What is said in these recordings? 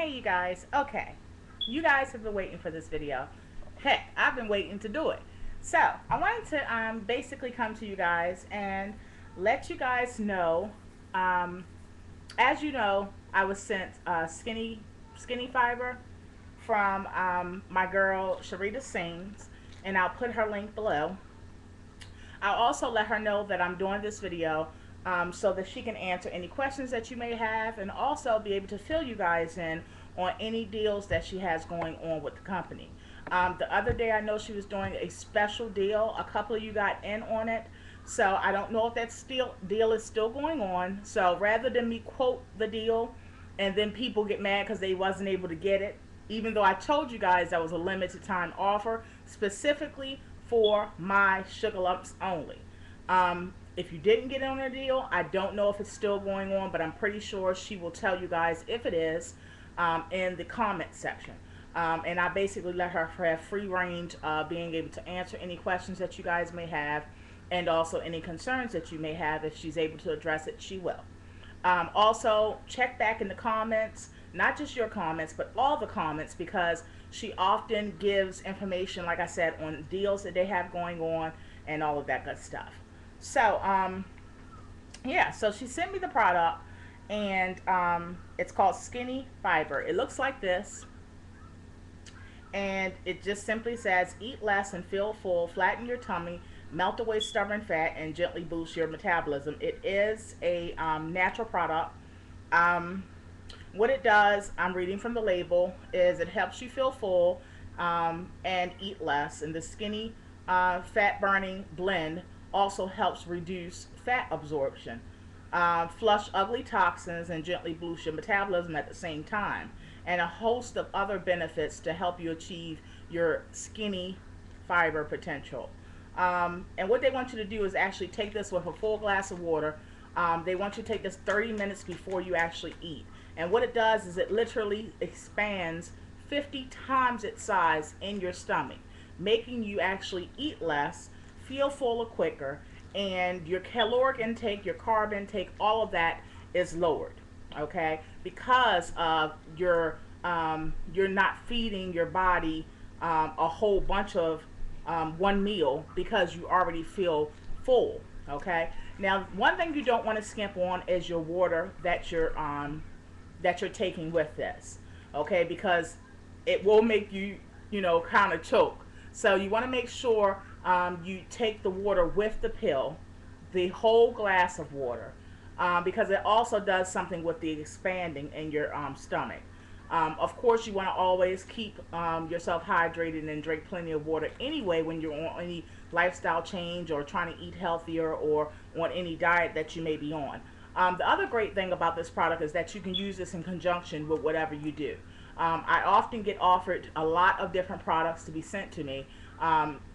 Hey you guys, okay. You guys have been waiting for this video. Heck, I've been waiting to do it. So, I wanted to basically come to you guys and let you guys know, um, as you know, I was sent skinny fiber from my girl Sharita Sings, and I'll put her link below. I'll also let her know that I'm doing this video so that she can answer any questions that you may have, and also be able to fill you guys in on any deals that she has going on with the company. The other day I know she was doing a special deal. A couple of you got in on it. So I don't know if that deal is still going on. So rather than me quote the deal and then people get mad because they wasn't able to get it, even though I told you guys that was a limited time offer specifically for my sugar lumps only. If you didn't get on a deal, I don't know if it's still going on, but I'm pretty sure she will tell you guys if it is in the comment section. And I basically let her have free range being able to answer any questions that you guys may have, and also any concerns that you may have. If she's able to address it, she will. Also, check back in the comments, not just your comments, but all the comments, because she often gives information, like I said, on deals that they have going on and all of that good stuff. So, yeah, so she sent me the product, and it's called Skinny Fiber. It looks like this, and it just simply says, eat less and feel full, flatten your tummy, melt away stubborn fat, and gently boost your metabolism. It is a natural product. What it does, I'm reading from the label, is it helps you feel full and eat less. And the Skinny Fat Burning Blend also helps reduce fat absorption, flush ugly toxins, and gently boost your metabolism at the same time. And a host of other benefits to help you achieve your skinny fiber potential. And what they want you to do is actually take this with a full glass of water. They want you to take this 30 minutes before you actually eat. And what it does is it literally expands 50 times its size in your stomach, making you actually eat less, feel fuller quicker, and your caloric intake, your carb intake, all of that is lowered, okay? Because of you're not feeding your body a whole bunch of one meal, because you already feel full, okay? Now, one thing you don't want to skimp on is your water that you're taking with this, okay? Because it will make you, kind of choke. So you want to make sure you take the water with the pill, the whole glass of water, because it also does something with the expanding in your stomach. Of course, you want to always keep yourself hydrated and drink plenty of water anyway when you're on any lifestyle change or trying to eat healthier or on any diet that you may be on. The other great thing about this product is that you can use this in conjunction with whatever you do. I often get offered a lot of different products to be sent to me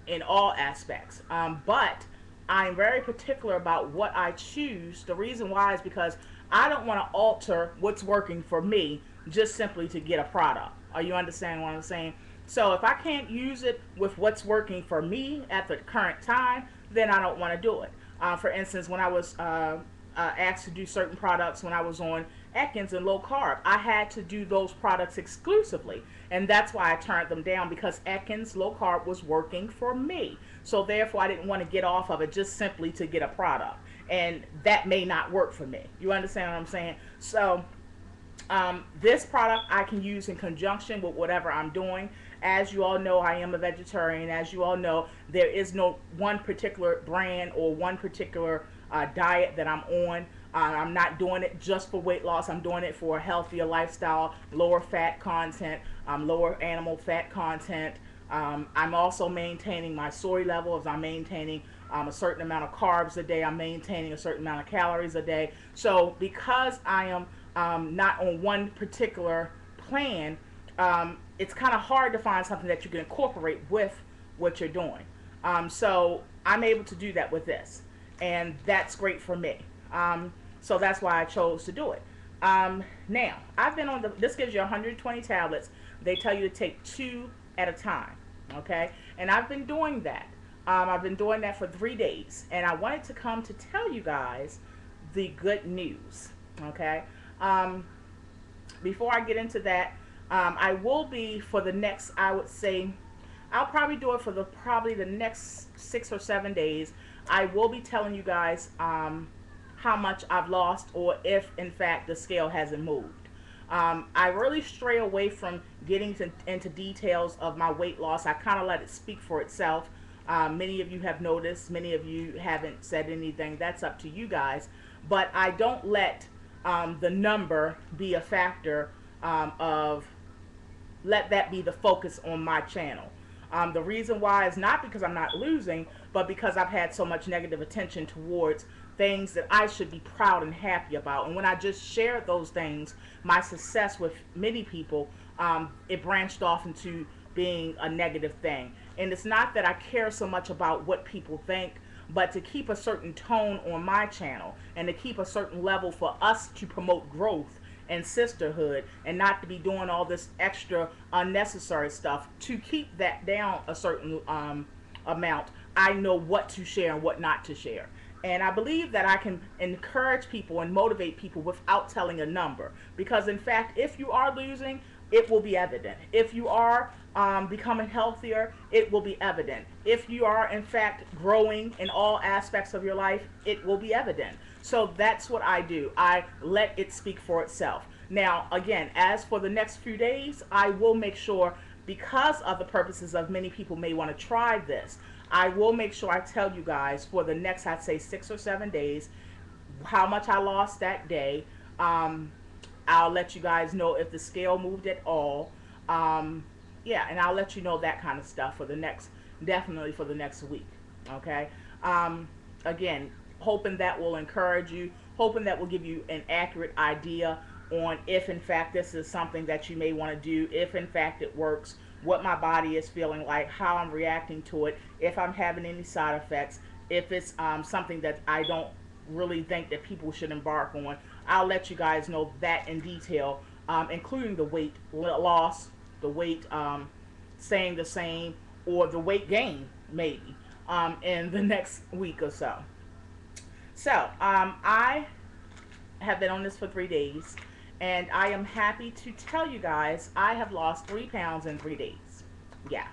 in all aspects, but I'm very particular about what I choose. The reason why is because I don't want to alter what's working for me just simply to get a product. Are you understanding what I'm saying? So if I can't use it with what's working for me at the current time, then I don't want to do it. For instance, when I was asked to do certain products when I was on Atkins and low carb, I had to do those products exclusively, and that's why I turned them down, because Atkins low carb was working for me. So therefore I didn't want to get off of it just simply to get a product, and that may not work for me. You understand what I'm saying? So this product I can use in conjunction with whatever I'm doing. As you all know, I am a vegetarian. As you all know, there is no one particular brand or one particular diet that I'm on. I'm not doing it just for weight loss. I'm doing it for a healthier lifestyle, lower fat content, lower animal fat content. I'm also maintaining my soy levels. I'm maintaining a certain amount of carbs a day. I'm maintaining a certain amount of calories a day. So because I am not on one particular plan, it's kind of hard to find something that you can incorporate with what you're doing. So I'm able to do that with this, and that's great for me. So that's why I chose to do it. Now, I've been on this gives you 120 tablets. They tell you to take 2 at a time, okay? And I've been doing that. I've been doing that for 3 days, and I wanted to come to tell you guys the good news, okay? before I get into that, I will be for the next, I would say, I'll probably do it for probably the next 6 or 7 days. I will be telling you guys how much I've lost, or if in fact the scale hasn't moved. I really stray away from getting into details of my weight loss. I kind of let it speak for itself. Many of you have noticed, many of you haven't said anything. That's up to you guys. But I don't let the number be a factor of, let that be the focus on my channel. The reason why is not because I'm not losing, but because I've had so much negative attention towards things that I should be proud and happy about. And when I just shared those things, my success with many people, it branched off into being a negative thing. And it's not that I care so much about what people think, but to keep a certain tone on my channel and to keep a certain level for us to promote growth and sisterhood, and not to be doing all this extra unnecessary stuff, to keep that down a certain amount. I know what to share and what not to share. And I believe that I can encourage people and motivate people without telling a number. Because in fact, if you are losing, it will be evident. If you are becoming healthier, it will be evident. If you are in fact growing in all aspects of your life, it will be evident. So that's what I do. I let it speak for itself. Now, again, as for the next few days, I will make sure, because of the purposes of many people may want to try this, I will make sure I tell you guys for the next, I'd say 6 or 7 days, how much I lost that day. I'll let you guys know if the scale moved at all. Yeah, and I'll let you know that kind of stuff for the next, definitely for the next week. Okay. Again, hoping that will encourage you, hoping that will give you an accurate idea on if in fact this is something that you may want to do, if in fact it works, what my body is feeling like, how I'm reacting to it, if I'm having any side effects, if it's something that I don't really think that people should embark on. I'll let you guys know that in detail, including the weight loss, the weight staying the same, or the weight gain maybe in the next week or so. So I have been on this for 3 days, and I am happy to tell you guys I have lost 3 pounds in 3 days. Yeah.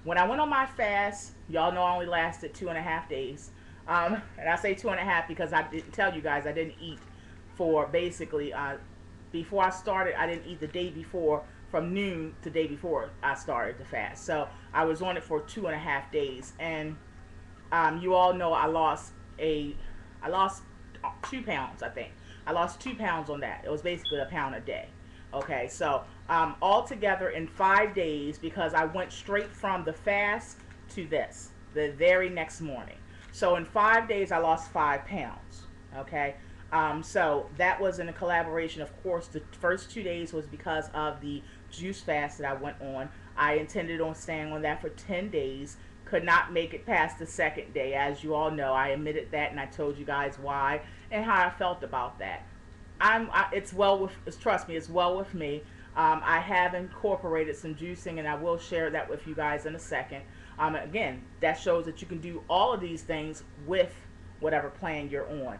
When I went on my fast, y'all know I only lasted 2.5 days. And I say 2.5 because I didn't tell you guys I didn't eat for basically, before I started, I didn't eat the day before, from noon to day before I started the fast. So I was on it for 2.5 days. And you all know I lost 2 pounds, I think. I lost 2 pounds on that. It was basically a pound a day. Okay, so altogether in 5 days, because I went straight from the fast to this, the very next morning. So in 5 days, I lost 5 pounds. Okay, so that was in a collaboration. Of course, the first 2 days was because of the juice fast that I went on. I intended on staying on that for 10 days. Could not make it past the second day, as you all know. I admitted that, and I told you guys why and how I felt about that. It's well with, trust me, it's well with me. I have incorporated some juicing, and I will share that with you guys in a second. Again, that shows that you can do all of these things with whatever plan you're on.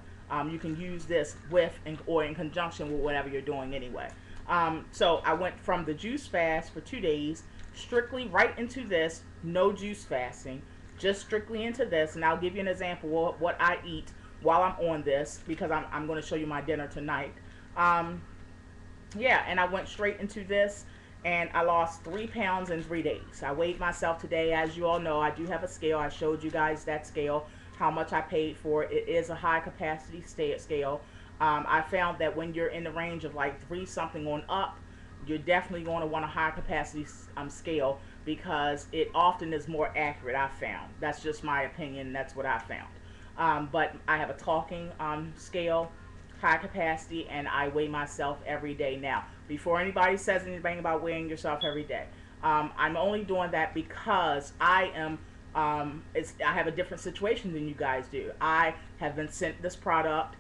You can use this with or in conjunction with whatever you're doing anyway. So I went from the juice fast for 2 days, strictly right into this, no juice fasting, just strictly into this. And I'll give you an example of what I eat while I'm on this, because I'm going to show you my dinner tonight. Yeah, and I went straight into this, and I lost 3 pounds in 3 days. I weighed myself today. As you all know, I do have a scale. I showed you guys that scale, how much I paid for it. It is a high capacity scale. I found that when you're in the range of like 3 something on up, you're definitely going to want a high capacity scale, because it often is more accurate, I found. That's just my opinion. That's what I found. But I have a talking scale, high capacity, and I weigh myself every day now. Before anybody says anything about weighing yourself every day, I'm only doing that because I am I have a different situation than you guys do. I have been sent this product,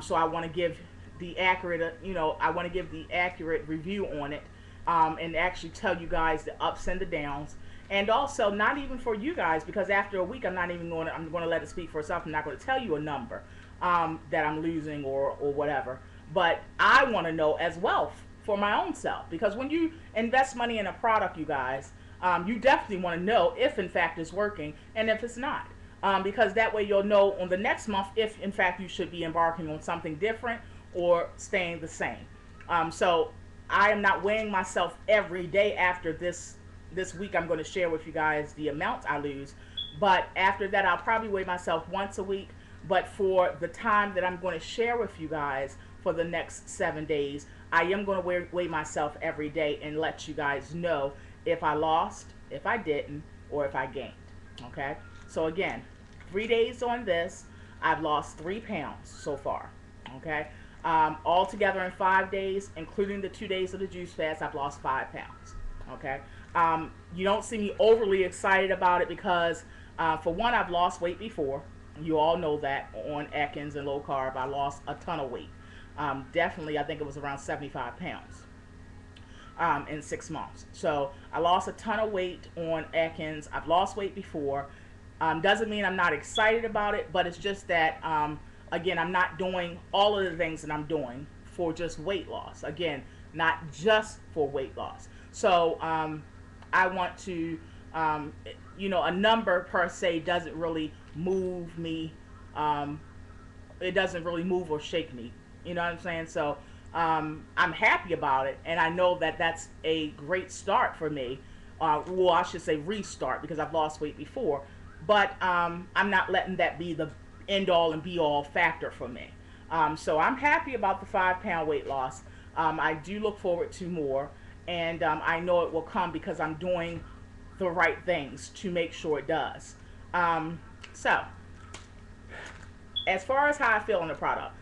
so I want to give the accurate, I want to give the accurate review on it, and actually tell you guys the ups and the downs. And also, not even for you guys, because after a week, I'm going to let it speak for itself. I'm not going to tell you a number that I'm losing or whatever. But I want to know as well for my own self. Because when you invest money in a product, you guys, you definitely want to know if in fact it's working and if it's not. Because that way you'll know on the next month if in fact you should be embarking on something different or staying the same. So I am not weighing myself every day after this week. I'm going to share with you guys the amount I lose, but after that I'll probably weigh myself once a week. But for the time that I'm going to share with you guys for the next 7 days, I am going to weigh myself every day and let you guys know if I lost, if I didn't, or if I gained. Okay, so again, 3 days on this, I've lost 3 pounds so far. Okay, all together in 5 days, including the 2 days of the juice fast, I've lost 5 pounds. Okay, you don't see me overly excited about it because, for one, I've lost weight before. You all know that on Atkins and low carb, I lost a ton of weight. Definitely, I think it was around 75 pounds in 6 months. So I lost a ton of weight on Atkins. I've lost weight before. Doesn't mean I'm not excited about it, but it's just that, again, I'm not doing all of the things that I'm doing for just weight loss. Again, not just for weight loss. So I want to, a number per se doesn't really move me. It doesn't really move or shake me. You know what I'm saying? So I'm happy about it, and I know that that's a great start for me. Well, I should say restart, because I've lost weight before. But I'm not letting that be the end all and be all factor for me. So I'm happy about the 5 pound weight loss. I do look forward to more, and I know it will come because I'm doing the right things to make sure it does. So as far as how I feel on the product,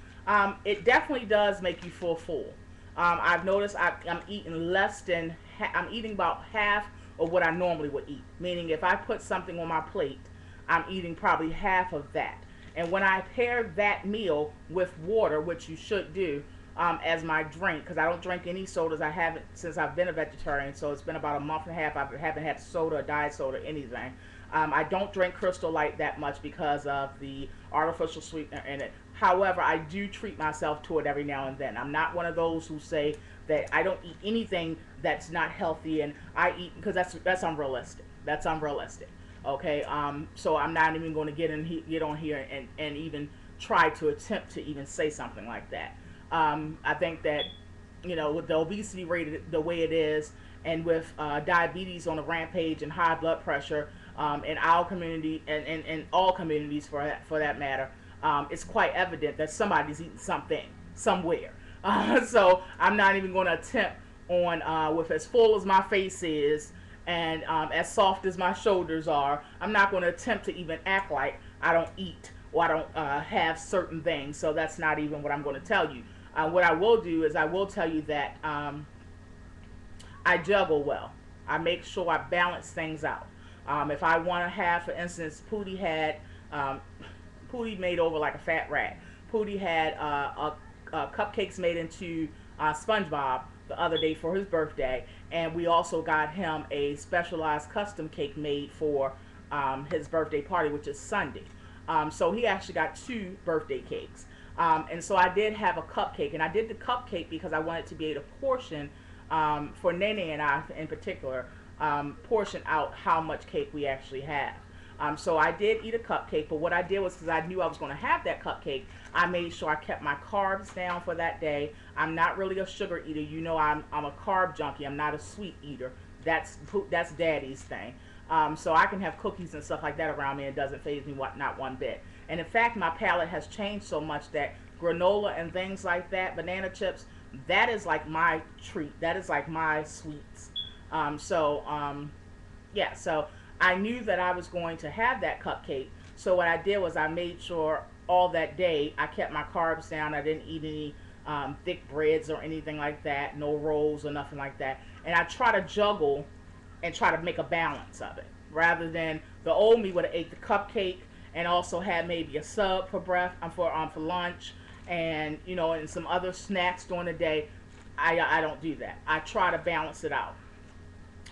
it definitely does make you feel full. I've noticed I'm eating I'm eating about half of what I normally would eat. Meaning if I put something on my plate, I'm eating probably half of that. And when I pair that meal with water, which you should do, as my drink, because I don't drink any sodas. I haven't since I've been a vegetarian, so it's been about a month and a half. I haven't had soda, diet soda, anything. I don't drink Crystal Light that much because of the artificial sweetener in it. However, I do treat myself to it every now and then. I'm not one of those who say that I don't eat anything that's not healthy, and I eat, because that's unrealistic. That's unrealistic. Okay, so I'm not even going to get on here and even try to attempt to even say something like that. I think that, with the obesity rate the way it is, and with diabetes on a rampage and high blood pressure in our community and all communities for that matter, it's quite evident that somebody's eating something somewhere. So I'm not even going to attempt on, with as full as my face is and as soft as my shoulders are, I'm not going to attempt to even act like I don't eat or I don't have certain things. So that's not even what I'm going to tell you. What I will do is I will tell you that I juggle well. I make sure I balance things out. If I want to have, for instance, Pootie made over like a fat rat. Pootie had cupcakes made into SpongeBob the other day for his birthday, and we also got him a specialized custom cake made for his birthday party, which is Sunday. So he actually got 2 birthday cakes. And so I did have a cupcake, and I did the cupcake because I wanted to be able to portion, for Nene and I in particular, portion out how much cake we actually have. So I did eat a cupcake, but what I did was, because I knew I was going to have that cupcake, I made sure I kept my carbs down for that day. I'm not really a sugar eater. I'm a carb junkie. I'm not a sweet eater. That's Daddy's thing. So I can have cookies and stuff like that around me, and it doesn't faze me not one bit. And in fact, my palate has changed so much that granola and things like that, banana chips, that is like my treat. That is like my sweets. Yeah, so I knew that I was going to have that cupcake. So what I did was I made sure all that day I kept my carbs down. I didn't eat any thick breads or anything like that, no rolls or nothing like that. And I try to juggle and try to make a balance of it, rather than the old me would have ate the cupcake and also had maybe a sub for for lunch, and and some other snacks during the day. I don't do that. I try to balance it out,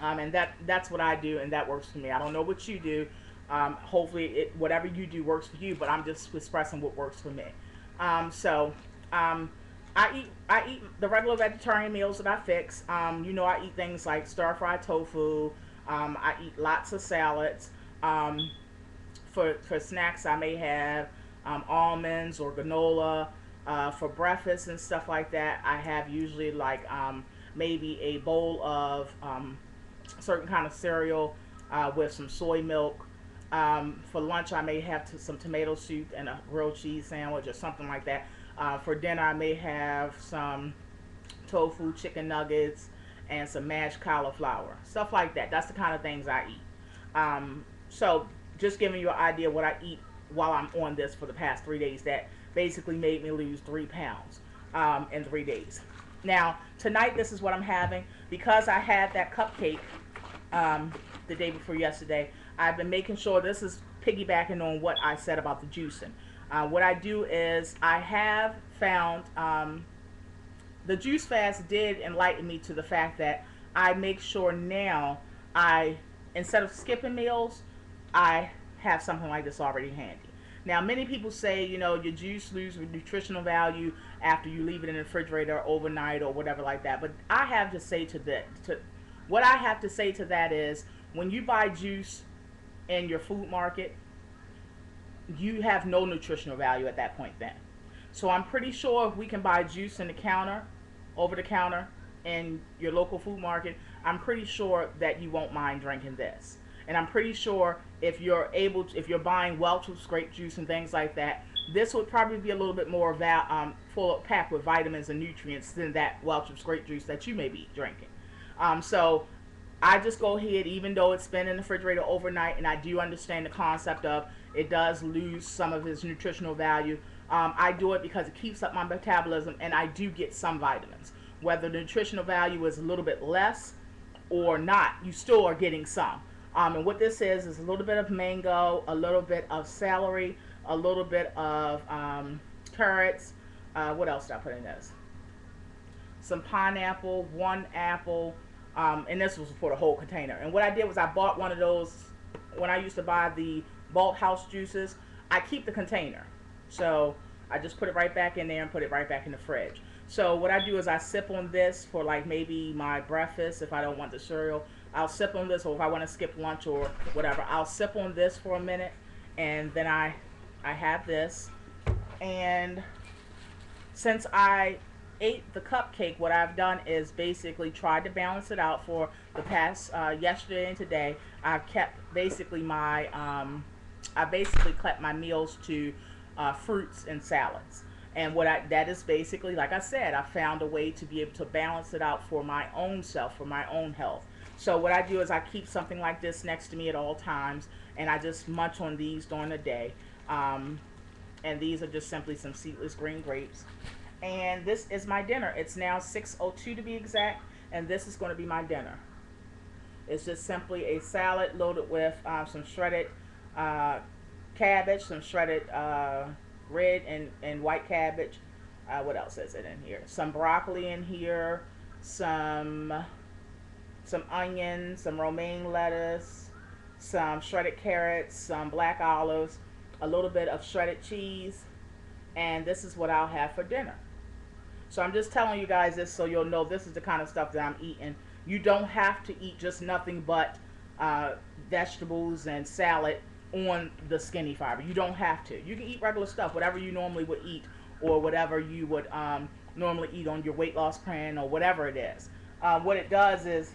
and that's what I do, and that works for me. I don't know what you do. Hopefully, whatever you do works for you, but I'm just expressing what works for me. I eat the regular vegetarian meals that I fix. You know, I eat things like stir fried tofu. I eat lots of salads. Um, for snacks, I may have almonds or granola. For breakfast and stuff like that, I have usually like maybe a bowl of certain kind of cereal with some soy milk. For lunch, I may have some tomato soup and a grilled cheese sandwich or something like that. For dinner, I may have some tofu, chicken nuggets, and some mashed cauliflower, stuff like that. That's the kind of things I eat. So, just giving you an idea what I eat while I'm on this for the past 3 days. That basically made me lose 3 pounds in 3 days. Now, tonight, this is what I'm having. Because I had that cupcake um, the day before yesterday, I've been making sure this is piggybacking on what I said about the juicing. What I do is I have found the juice fast did enlighten me to the fact that I make sure now I, instead of skipping meals, I have something like this already handy. Now, many people say, you know, your juice loses nutritional value after you leave it in the refrigerator overnight or whatever like that. But I have to say to that, what I have to say to that is, when you buy juice in your food market, you have no nutritional value at that point then. So I'm pretty sure if we can buy juice in the counter, over the counter, in your local food market, I'm pretty sure that you won't mind drinking this. And I'm pretty sure if you're able to, if you're buying Welch's grape juice and things like that, this would probably be a little bit more full of packed with vitamins and nutrients than that Welch's grape juice that you may be drinking. So I just go ahead, even though it's been in the refrigerator overnight, and I do understand the concept of it does lose some of its nutritional value. I do it because it keeps up my metabolism, and I do get some vitamins. Whether the nutritional value is a little bit less or not, you still are getting some. And what this is a little bit of mango, a little bit of celery, a little bit of carrots. What else did I put in this? Some pineapple, one apple, and this was for the whole container. And what I did was I bought one of those when I used to buy the bulk house juices. I keep the container, so I just put it right back in there and put it right back in the fridge. So what I do is I sip on this for like maybe my breakfast if I don't want the cereal. I'll sip on this, or if I want to skip lunch or whatever, I'll sip on this for a minute, and then I have this. And since I ate the cupcake, what I've done is basically tried to balance it out for the past yesterday and today. I've kept basically my I basically kept my meals to fruits and salads. And that is basically, like I said, I found a way to be able to balance it out for my own self, for my own health. So what I do is I keep something like this next to me at all times, and I just munch on these during the day. And these are just simply some seedless green grapes. And this is my dinner. It's now 6:02 to be exact, and this is going to be my dinner. It's just simply a salad loaded with some shredded cabbage, some shredded red and white cabbage. What else is it in here? Some broccoli in here, some onions, some romaine lettuce, some shredded carrots, some black olives, a little bit of shredded cheese, and this is what I'll have for dinner. So I'm just telling you guys this so you'll know this is the kind of stuff that I'm eating. You don't have to eat just nothing but vegetables and salad on the skinny fiber. You don't have to. You can eat regular stuff, whatever you normally would eat, or whatever you would normally eat on your weight loss plan, or whatever it is. What it does is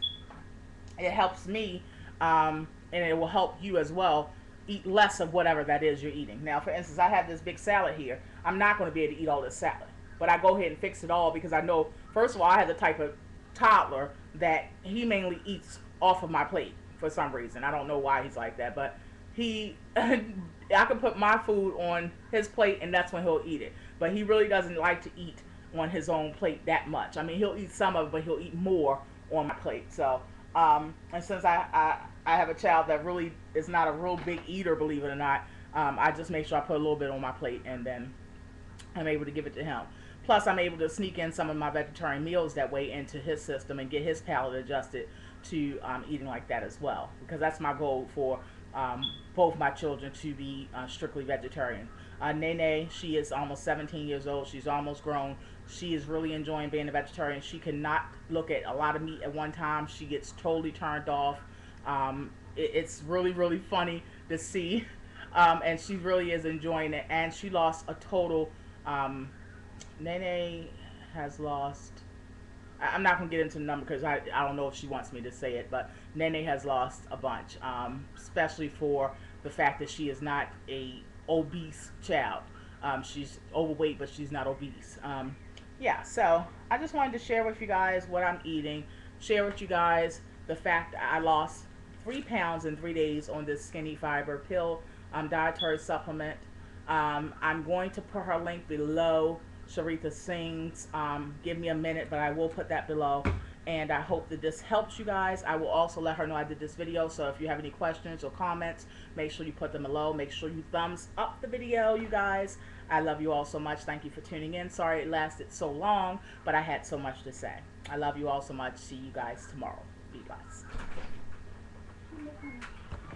it helps me, and it will help you as well, eat less of whatever that is you're eating. Now, for instance, I have this big salad here. I'm not going to be able to eat all this salad, but I go ahead and fix it all because I know, first of all, I have the type of toddler that he mainly eats off of my plate for some reason. I don't know why he's like that, but I can put my food on his plate and that's when he'll eat it. But he really doesn't like to eat on his own plate that much. I mean, he'll eat some of it, but he'll eat more on my plate. So, and since I have a child that really is not a real big eater, believe it or not, I just make sure I put a little bit on my plate and then I'm able to give it to him. Plus, I'm able to sneak in some of my vegetarian meals that way into his system and get his palate adjusted to eating like that as well. Because that's my goal for both my children to be strictly vegetarian. Nene, she is almost 17 years old. She's almost grown She is really enjoying being a vegetarian. She cannot look at a lot of meat at one time. She gets totally turned off. It's really, really funny to see. And she really is enjoying it. And she lost a total, Nene has lost, I'm not going to get into the number because I don't know if she wants me to say it, but Nene has lost a bunch, especially for the fact that she is not a obese child. She's overweight, but she's not obese. Yeah, so I just wanted to share with you guys what I'm eating, share with you guys the fact I lost 3 pounds in 3 days on this skinny fiber pill dietary supplement. I'm going to put her link below. Sharitha Singh's Give Me a Minute, but I will put that below. And I hope that this helps you guys. I will also let her know I did this video, so if you have any questions or comments, make sure you put them below. Make sure you thumbs up the video, you guys. I love you all so much. Thank you for tuning in. Sorry it lasted so long, but I had so much to say. I love you all so much. See you guys tomorrow. Be blessed.